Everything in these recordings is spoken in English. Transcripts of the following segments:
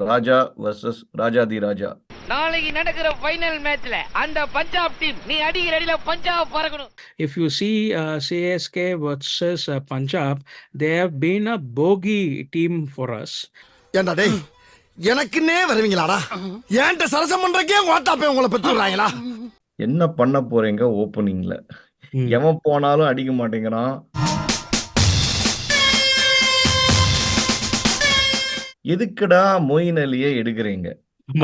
ராஜா vs ராஜாதி ராஜா. நாளைக்கு நடக்கிற final மேட்ச்ல அந்த பஞ்சாப் டீம் நீ அடிக்கிற அடியில Punjab பறக்கணும். If you see CSK versus Punjab, they have been a bogey team for us. ஏண்டா டேய் எனக்குன்னே வருவீங்களாடா? ஏன்ட்ட சரசம் பண்றக்கே வாட்டாப்பே உங்களை பெற்றுறாங்களா? என்ன பண்ண போறீங்க ஓப்பனிங்ல? எவன் போனாலும் அடிக்க மாட்டேங்கிறான். எதுக்குடா மொயின் அலியை எடுக்கிறீங்க?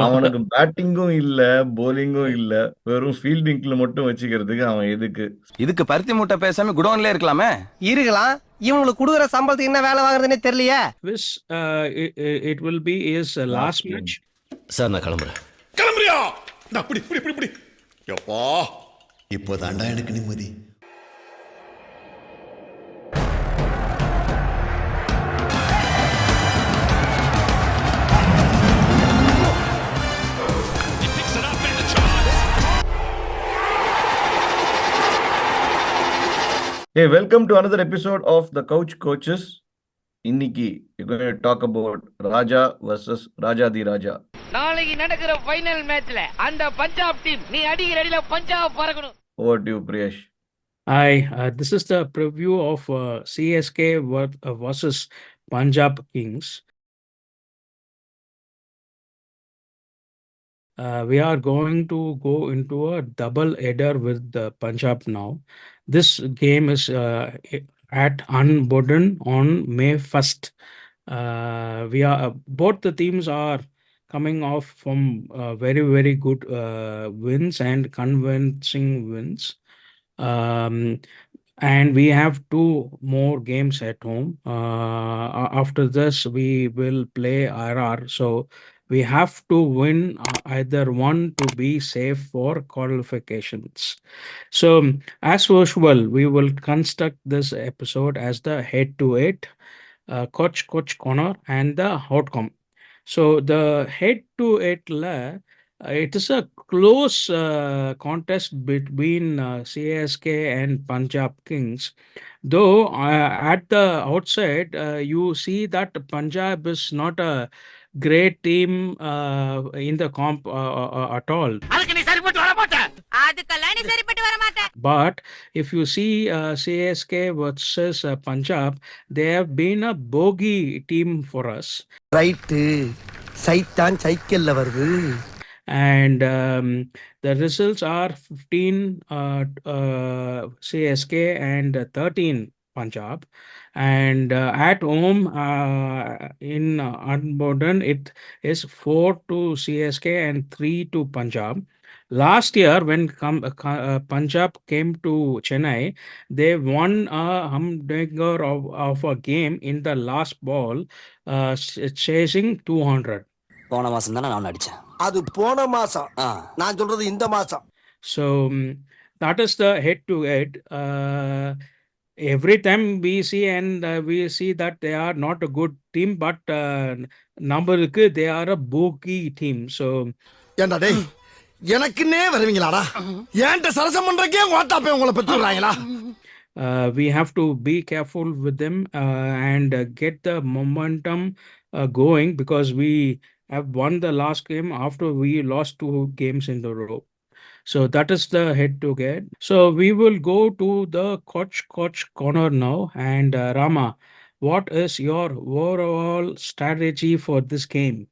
அவனுக்கு பேட்டிங்கும் இல்ல, போலிங்கும் இல்ல, வெறும் ஃபீல்டிங்ல மட்டும் வச்சுக்கிறதுக்கு அவன் எதுக்கு? இதுக்கு பருத்தி மூட்டை பேசாம குடோன்ல இருக்கலாமே. இருக்கலாம். இவங்களுக்கு கொடுக்குற சம்பளத்துக்கு என்ன வேலை வாங்குறதுன்னே தெரியலையே. This it will be his last match. Sir நான் கிளம்புறேன். கிளம்புறியா? நான் புடி புடி புடி புடி. யப்பா இப்போதான்டா எனக்கு நிம்மதி. Hey, welcome to another episode of The Couch Coaches. இன்னைக்கு we're going to talk about Raja versus ராஜாதி ராஜா. நாளைக்கு நடக்கிற ஃபைனல் மேட்ச்ல அந்த பஞ்சாப் டீம் நீ அடிக்கிற அடியில Punjab பறக்கணும். Over to you, Priyesh. Hi, this is the preview of CSK versus Punjab Kings. We are going to go into a double header with the Punjab now. This game is at Unbodden on May 1st. We are both the teams are coming off from very, very good wins and convincing wins. And we have two more games at home. After this, we will play RR. So we have to win either one to be safe for qualifications. So as usual, we will construct this episode as the head-to-head, coach corner, and the outcome. So the head-to-head, it is a close contest between CSK and Punjab Kings. Though at the outside, you see that Punjab is not a great team in the comp at all. But if you see CSK versus Punjab, they have been a bogey team for us. Right சைத்தான் சைக்கிள்ல வருது. And the results are 15 CSK and 13 Punjab. And at home in Unbodden, it is 4 to CSK and 3 to Punjab. Last year, when Punjab came to Chennai, they won a humdinger of a game in the last ball, chasing 200. போன மாசம் தானே நான் அடிச்சேன். அது போன மாசம். நான் சொல்றது இந்த மாசம். So that is the head to head. Every time we see that they are not a good team, but numberக்கு they are a bogey team. So ஏண்டா டேய் எனக்குன்னே வருவீங்களாடா? ஏன்ட்ட சரசம் பண்றக்கே வாட்டாப்பே உங்களை பெற்றுறாங்களா? we have to be careful with them and get the momentum going, because we have won the last game after we lost 2 games in a row. So that is the head to head. So we will go to the coach corner now. And Rama, what is your overall strategy for this game?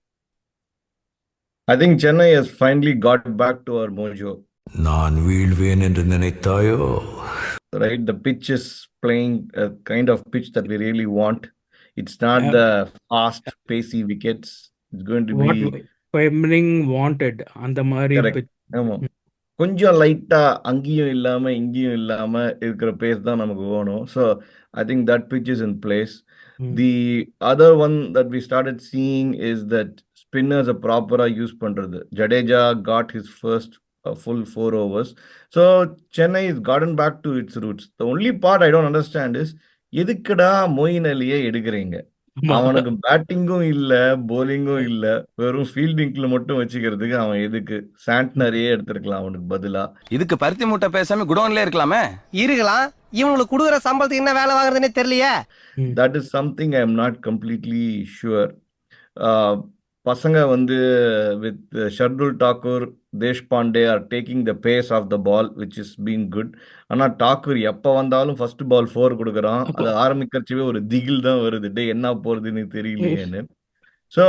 I think Chennai has finally got back to our mojo. நான் வீழ்வேன் என்று நினைத்தாயோ? Right, the pitch is playing a kind of pitch that we really want. It's not the fast, pacey wickets. It's going to be What Pemring wanted on the Mari pitch. ஆமா, கொஞ்சம் லைட்டா அங்கேயும் இல்லாம இங்கேயும் இல்லாம இருக்கிற பேஸ் தான் நமக்கு வேணும். So I think that pitch is in place. The other one that we started seeing is that ஸ்பின்னர்ஸை ப்ராப்பராக யூஸ் பண்ணுறது. Jadeja got his first full 4 overs. So Chennai is gotten back to its roots. The only part I don't understand is எதுக்குடா மொயின் அலியை எடுக்கிறீங்க? அவனுக்கு பேட்டிங்கும் இல்ல, போலிங்கும் இல்ல, வெறும் ஃபீல்டிங்ல மட்டும் வச்சுக்கிறதுக்கு அவன் எதுக்கு? சாண்ட்னரையே எடுத்திருக்கலாம் அவனுக்கு பதிலா. இதுக்கு பருத்தி மூட்டை பேசாம குடோன்ல இருக்கலாமே. இருக்கலாம். இவங்களுக்கு கொடுக்குற சம்பளத்துக்கு என்ன வேலை வாங்குறதுன்னே தெரியலையே. That is something I am not completely sure. பசங்க வந்து with Shardul Thakur, Deshpande are taking the pace of the ball, which is being good. ஆனா டாக்கூர் எப்ப வந்தாலும் ஃபர்ஸ்ட் பால் 4 கொடுக்குறான். அப்போ அது ஆரம்பிக்கிறச்சவே ஒரு திகில் தான் வருது. டே என்ன போறதுன்னு தெரியலையேன்னு. So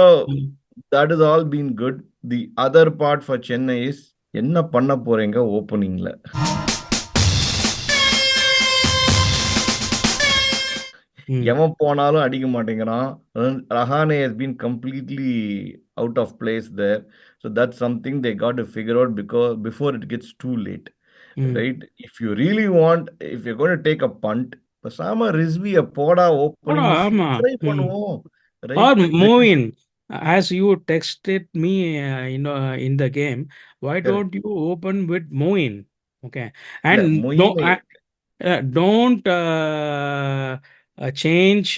that is all been good. The other part for Chennai is என்ன பண்ண போறீங்க ஓப்பனிங்ல? எவன் போனாலும் அடிக்க மாட்டேங்கிறான். Rahane has been completely out of place there. So that's something they got to figure out because before it gets too late, right? If you really want, if you're going to take a punt, பேசாம ரிஸ்விய போடா opening ஆமா try பண்ணுவோம், or right? Movin, as you texted me, in the game, why Correct. don't you open with Movin? Okay, இல்ல and மொயினை don't change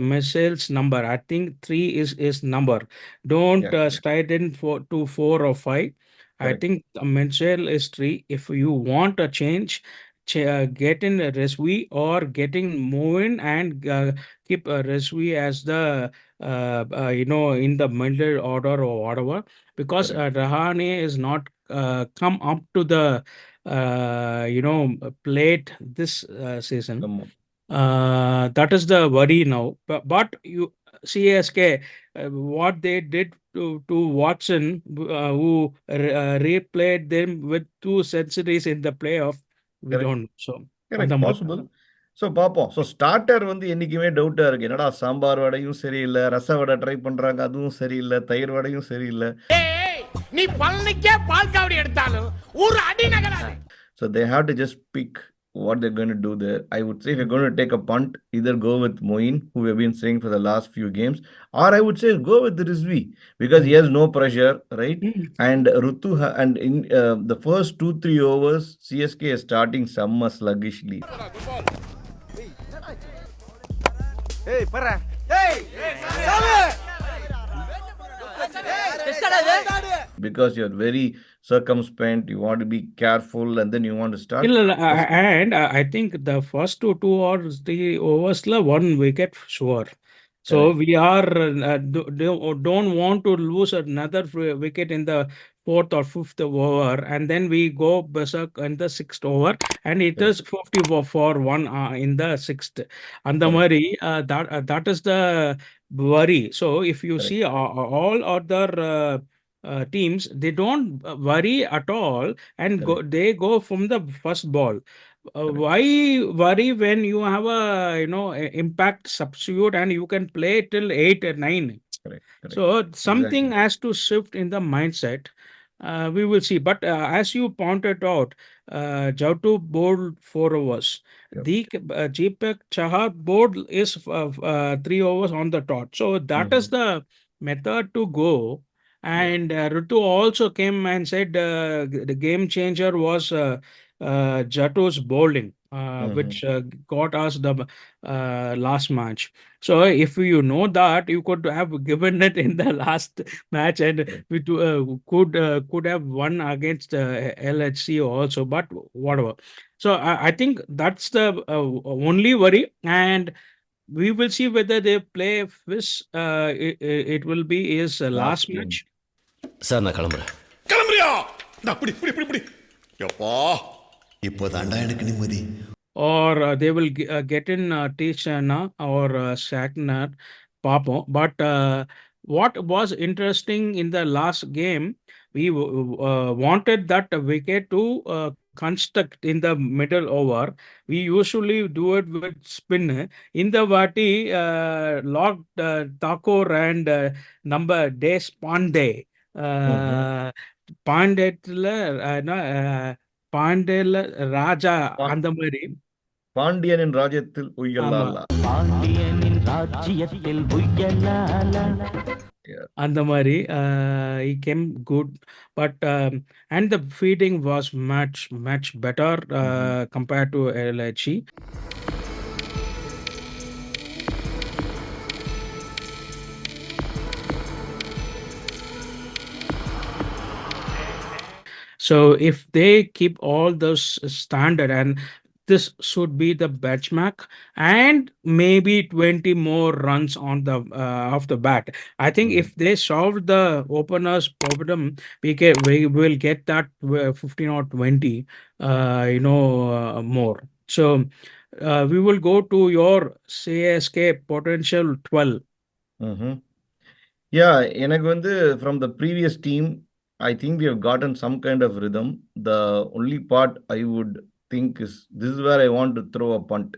Michelle's number. I think 3 is number. Don't yeah, correct, stride in to 4 or 5. I correct, think Michelle is 3. If you want a change, get in Resvi or getting Movin and keep Resvi as the in the middle order or whatever, because correct. Rahane is not come up to the plate this season. Come on. That is the worry now. But you CSK, what they did to Watson, who replayed them with 2 centuries in the playoff, we Correct, don't know. So correct, அந்த மாதிரி. possible. So பார்ப்போம். So starter வந்து என்றைக்குமே டவுட்டாக இருக்குது. என்னடா சாம்பார் வடையும் சரியில்லை, ரச வடை ட்ரை பண்ணுறாங்க, அதுவும் சரியில்லை, தயிர் வடையும் சரியில்லை. நீ பழனிக்கே பால் காவடி எடுத்தாலும் ஒரு அடி நகராது. So they have to just pick what they're going to do there. I would say if you're going to take a punt, either go with Moin, who we have been saying for the last few games, or I would say go with Rizvi because he has no pressure, right? And Rutu and in the first 2-3 overs, CSK is starting somewhat sluggishly. ஏய் பர்றா Because you're very circumspect, you want to be careful, and then you want to start. And I think the first 2 or 3 overs, 1 wicket sure. So Correct. we are don't want to lose another wicket in the 4th or 5th over, and then we go berserk in the 6th over, and it is 50 for 1 in the 6th. And the Correct. worry that is the worry. So if you Correct. see all other teams, they don't worry at all, and they go from the first ball. Why worry when you have a impact substitute and you can play till 8 or 9? Correct. Correct. So something Exactly. has to shift in the mindset. We will see. But as you pointed out, Jautu bowled 4 overs. Yep. The Jeepak Chahar board is 3 overs on the dot. So that is the method to go. And Ritu also came and said the game changer was Jatu's bowling, which got us the last match. So if you know that, you could have given it in the last match, and we could have won against LHC also. But whatever. So I think that's the only worry, and we will see whether they play this. It will be his last game. match. Sir நான் கிளம்புறேன். கிளம்புறியா? அப்படி இப்படி இப்படி இப்படி எப்பா இப்போதாண்டா எனக்கு நிம்மதி. Or they will get in Tichana or Shackner, Papo. But what was interesting in the last game, we wanted that wicket to construct in the middle over. We usually do it with spin. In the Vati, locked Thakur and number Des Pandey. பாண்டேல ராஜா அந்த மாதிரி பாண்டியனின் ராஜ்யத்தில் உய்யலாலா அந்த மாதிரி he came good, but and the feeding was much better compared to LHC. So if they keep all those standard, and this should be the benchmark, and maybe 20 more runs on the off the bat. I think if they solve the openers problem, we will get that 15 or 20, more. So we will go to your CSK potential 12. Mm-hmm. Yeah, எனக்கு வந்து from the previous team, I think we have gotten some kind of rhythm. The only part I would think is this is where I want to throw a punt.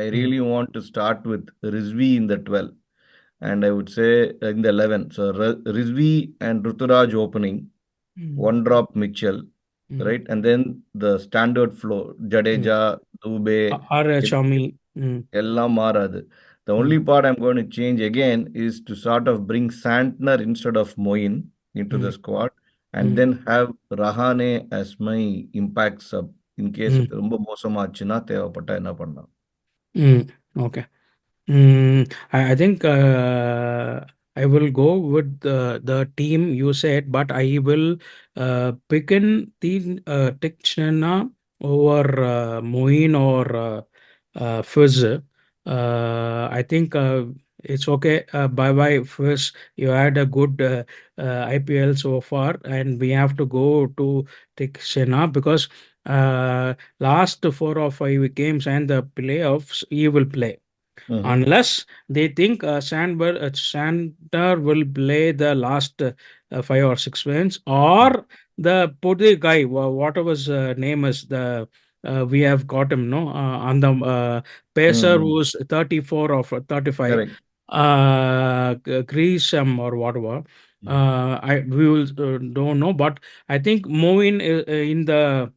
I really want to start with Rizvi in the 12, and I would say in the 11. So Rizvi and Ruturaj opening, one drop Mitchell, right? And then the standard flow, Jadeja, Dubey, Or Chami. எல்லாம் மாறாது. The only part I'm going to change again is to sort of bring Santner instead of Moin into the squad, and then have Rahane as my impact sub in case ரொம்ப மோசமாச்சுன்னா தேவைப்பட்டா என்ன பண்ணலாம். Okay. I think I will go with the team you said, but I will pick in the Tikchana over Moin or Fizz. I think it's okay. Bye bye, Fizz. You had a good IPL so far, and we have to go to Tikchana because last 4 or 5 games and the playoffs, he will play. Unless they think Sander will play the last 5 or 6 wins, or the Pudi guy, whatever his name is, the we have got him, no, on the pacer who's 34 or 35, Correct. Grisham or whatever. We will don't know, but I think moving in the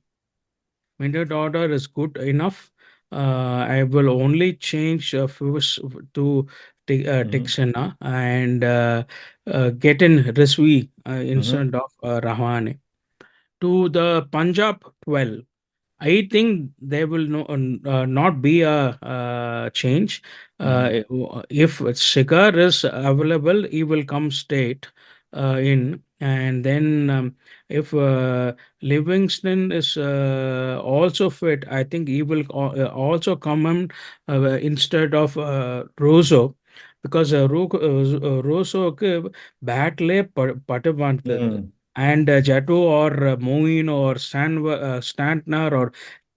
minute order is good enough. I will only change first to Texana and get in Rizvi instead of Rahane. To the Punjab 12, I think there will not be a change. If Shikhar is available, he will come straight in, and then if Livingston is also fit, I think he will also come in instead of Rosso, because Rosso batle patu and Jatu or Moin or Stantner or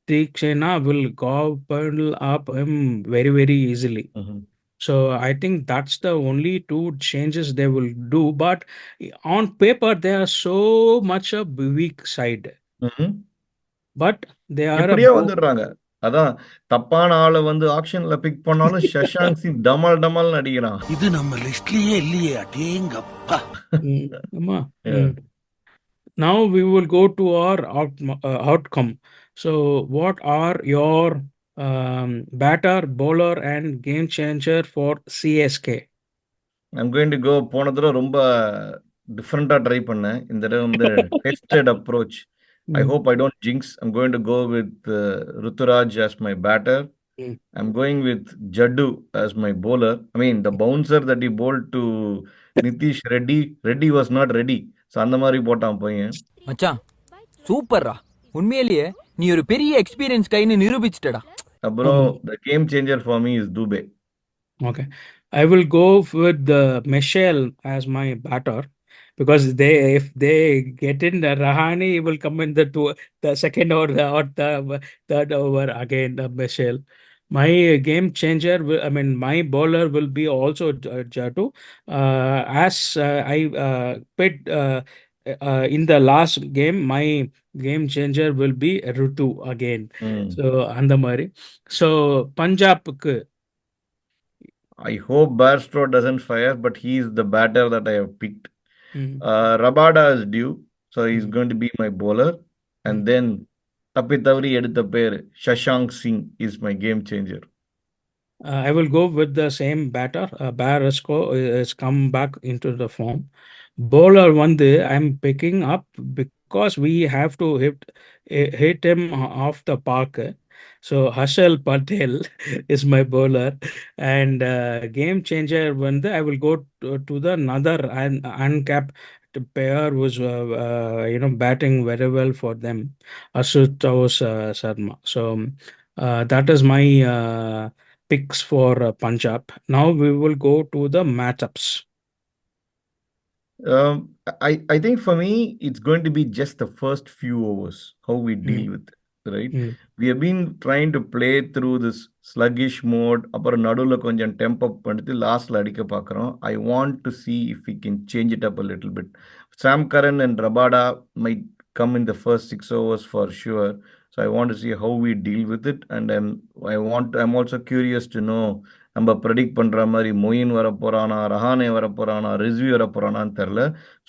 Tikshena will gobble up him very, very easily. So I think that's the only two changes they will do. But on paper, they are so much a weak side. But they are எப்படியோ வந்துடுறாங்க. அதான் தப்பான ஆளை வந்து ஆக்ஷன்ல big பண்ணாலும் சஷாங்க் சிங் டமால் டமால் அடிக்கிறான். இது நம்ம லிஸ்ட்லயே இல்லையே, அடேங்கப்பா. Now we will go to our outcome. So what are your batter, bowler and game changer for CSK? I'm going to go போன தடவை ரொம்ப டிஃப்ரெண்டா ட்ரை பண்ணேன். இந்த தடவை வந்து tested approach. I hope I don't jinx. I'm going to go with Ruturaj as my batter. I'm going with Jaddu as my bowler. I mean, the bouncer that he bowled to Nitish Reddy, Reddy was not ready. So அந்த மாதிரி போட்டான் பையன். மச்சான் சூப்பர்ரா, உண்மையிலேயே நீ ஒரு பெரிய எக்ஸ்பீரியன்ஸ் கைன்னு நிரூபிச்சிட்டடா. அப்புறம் the game changer for me is Dubey. Okay, I will go with Michelle as my batter, because if they get in the Rahane, he will come in the second or the third over again. Michelle, my game changer. I mean, my bowler will be also Jatu. As I picked in the last game, my game changer will be Rutu again. So andamari. So Punjab. I hope Barstow doesn't fire, but he is the batter that I have picked. Rabada is due, so he's going to be my bowler. And then Tapi Tavri edutha per Shashank Singh is my game changer. I will go with the same batter. Barasco has come back into the form. Bowler one day I'm picking up because we have to hit him off the park. So Harshal Patel is my bowler, and game changer one day I will go to the another uncapped pair was batting very well for them, Ashutosh Sharma. So That is my picks for Punjab. Now we will go to the matchups. I think for me, it's going to be just the first few overs, how we deal with it, right? Mm. We have been trying to play through this sluggish mode. அப்புறம் நடுவுல கொஞ்சம் temp up பண்ணிட்டு லாஸ்ட்ல அடிக்க பார்க்குறோம். I want to see if we can change it up a little bit. Sam Curran and Rabada might come in the first 6 overs for sure. So I want to see how we deal with it. And I'm also curious to know நம்ம predict பண்ணுற மாதிரி மொயின் வர போகிறானா, ரஹானே வர போகிறானா, ரிஸ்வி வர போகிறானான்னு தெரில.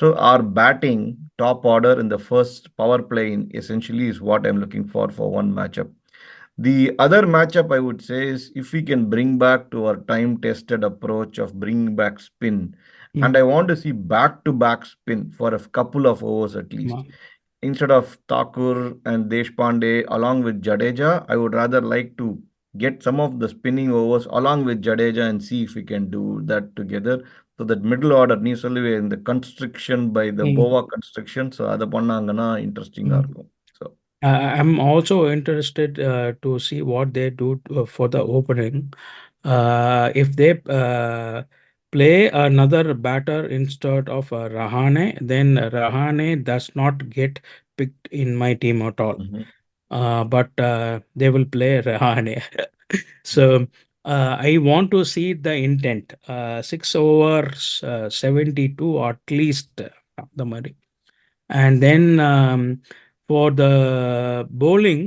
So our batting top order in the first power play essentially is what I'm looking for one matchup. The other matchup I would say is if we can bring back to our time-tested approach of bringing back spin, and I want to see back-to-back spin for a couple of overs at least. Instead of Thakur and Deshpande along with Jadeja, I would rather like to get some of the spinning overs along with Jadeja and see if we can do that together. So that middle order needs to in the constriction by the Bova constriction. So ada pannangana interesting இருக்கும். So I'm also interested to see what they do for the opening. If they play another batter instead of Rahane, then Rahane does not get picked in my team at all. But they will play Rahane. So I want to see the intent. 6 overs, 72 at least. The money. And then for the bowling,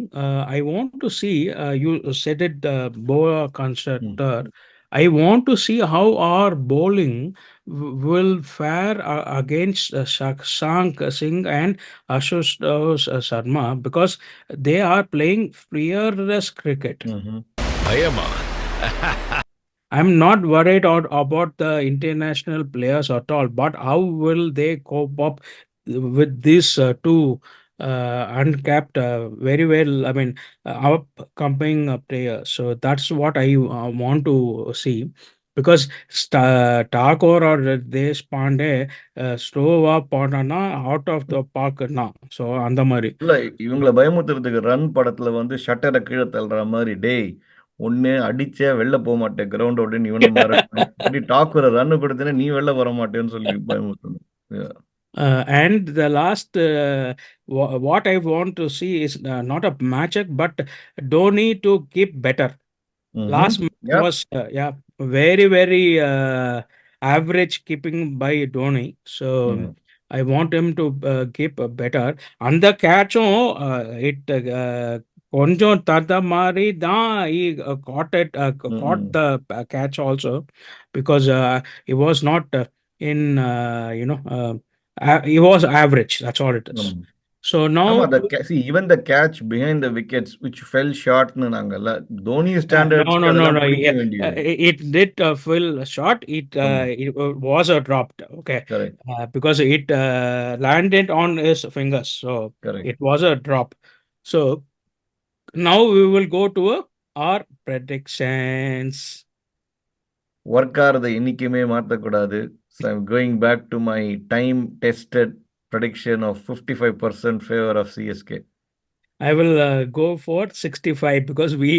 I want to see, you said it, the Boa constructor. I want to see how our bowling will fare against Shank Singh and Ashutosh Sharma, because they are playing fearless cricket. I'm not worried about the international players at all, but how will they cope up with these two uncapped, very well, I mean, upcoming players? So that's what I want to see, because Thakur or Deshpande slow up on out of the park now. So அந்த மாதிரி இல்ல இவங்கள பயமுத்துறதுக்கு run படத்துல வந்து ஷட்டரை கீழே தள்ளுற மாதிரி டேய் ஒன்னு அடிச்சே வெளில போக மாட்டேன் கிரவுண்ட் அப்படின்னு இவனை மாதிரி டாக்குற ரன் கொடுத்தேன்னா நீ வெளில வர மாட்டேன்னு சொல்லி பயமுத்தணும். And the last, what I want to see is not a matchup, but Dhoni to keep better. Last match was very, very average keeping by Dhoni. So I want him to keep better. And the catch, it கொஞ்சம் தந்த மாதிரி தான் he caught the catch also, because he was not in he was average. That's all it is. So now see, even the catch behind the wickets which fell short நாங்கல்ல Dhoni standards no, it did fell short. It was a dropped, okay. Correct. Because it landed on his fingers, so Correct. it was a drop. So now we will go to our predictions. Work ஆறதை என்னைக்குமே மாற்றக்கூடாது. So I'm going back to my time tested prediction of 55% favor of CSK. I will go for 65 because we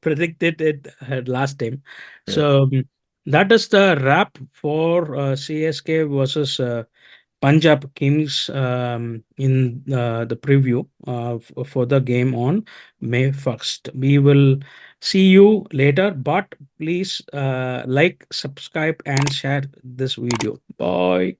predicted it last time. So that is the wrap for CSK versus Punjab Kings in the preview for the game on May 1st. We will see you later, but please like, subscribe and share this video. Bye.